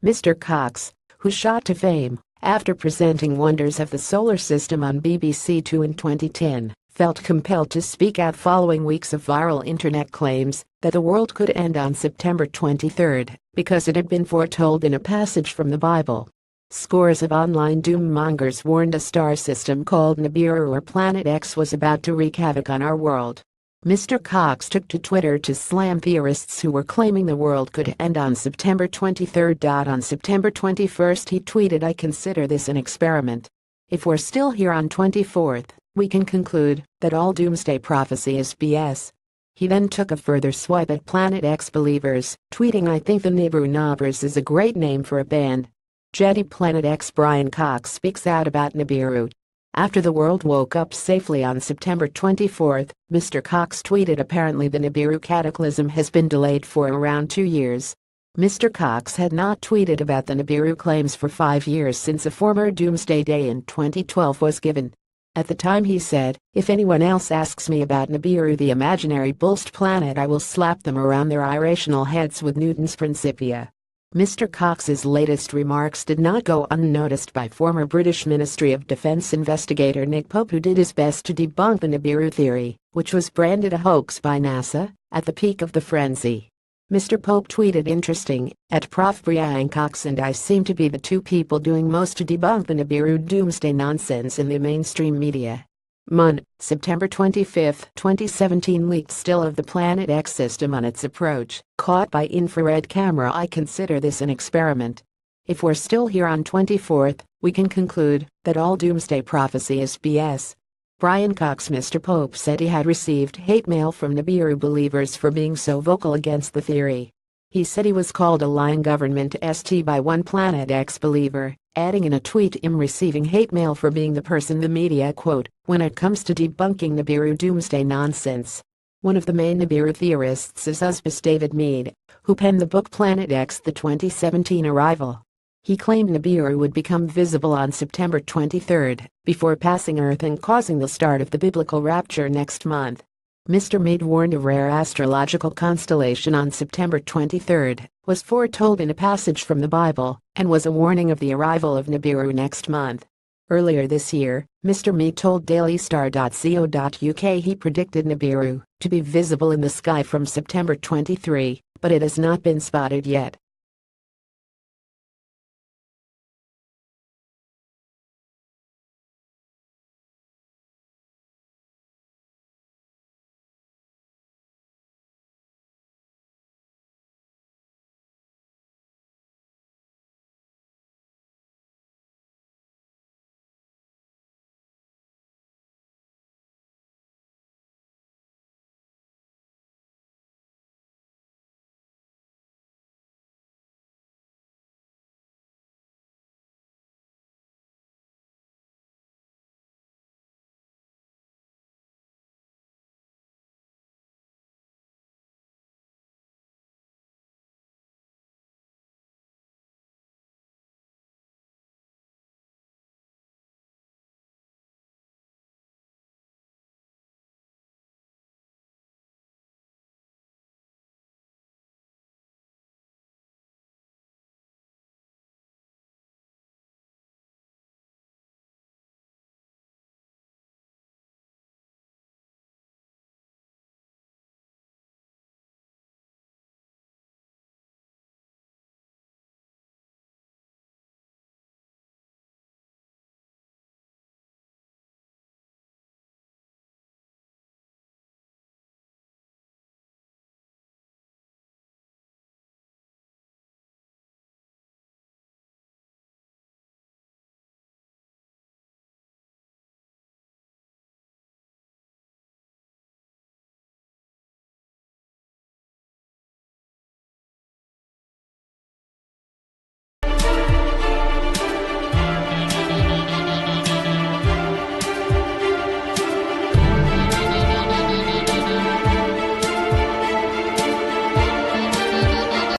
Mr. Cox, who shot to fame after presenting Wonders of the Solar System on BBC Two in 2010, felt compelled to speak out following weeks of viral internet claims that the world could end on September 23 because it had been foretold in a passage from the Bible. Scores of online doom-mongers warned a star system called Nibiru or Planet X was about to wreak havoc on our world. Mr. Cox took to Twitter to slam theorists who were claiming the world could end on September 23. On September 21st he tweeted, "I consider this an experiment. If we're still here on 24th, we can conclude that all doomsday prophecy is BS." He then took a further swipe at Planet X believers, tweeting, "I think the Nibiru Knobbers is a great name for a band." Jetty Planet X Brian Cox speaks out about Nibiru. After the world woke up safely on September 24, Mr. Cox tweeted, "Apparently the Nibiru cataclysm has been delayed for around 2 years." Mr. Cox had not tweeted about the Nibiru claims for 5 years since a former doomsday day in 2012 was given. At the time he said, "If anyone else asks me about Nibiru, the imaginary bullst planet, I will slap them around their irrational heads with Newton's Principia." Mr. Cox's latest remarks did not go unnoticed by former British Ministry of Defence investigator Nick Pope, who did his best to debunk the Nibiru theory, which was branded a hoax by NASA at the peak of the frenzy. Mr. Pope tweeted, "Interesting, at Prof. Brian Cox and I seem to be the two people doing most to debunk the Nibiru doomsday nonsense in the mainstream media." September 25, 2017 leaked still of the Planet X system on its approach, caught by infrared camera. "I consider this an experiment. If we're still here on 24th, we can conclude that all doomsday prophecy is BS." Brian Cox. Mr. Pope said he had received hate mail from Nibiru believers for being so vocal against the theory. He said he was called a lying government st by one Planet X believer, adding in a tweet, "I'm receiving hate mail for being the person the media quote when it comes to debunking Nibiru doomsday nonsense." One of the main Nibiru theorists is Usbus David Mead, who penned the book Planet X: The 2017 Arrival. He claimed Nibiru would become visible on September 23 before passing Earth and causing the start of the biblical rapture next month. Mr. Mead warned a rare astrological constellation on September 23 was foretold in a passage from the Bible and was a warning of the arrival of Nibiru next month. Earlier this year, Mr. Mead told dailystar.co.uk he predicted Nibiru to be visible in the sky from September 23, but it has not been spotted yet.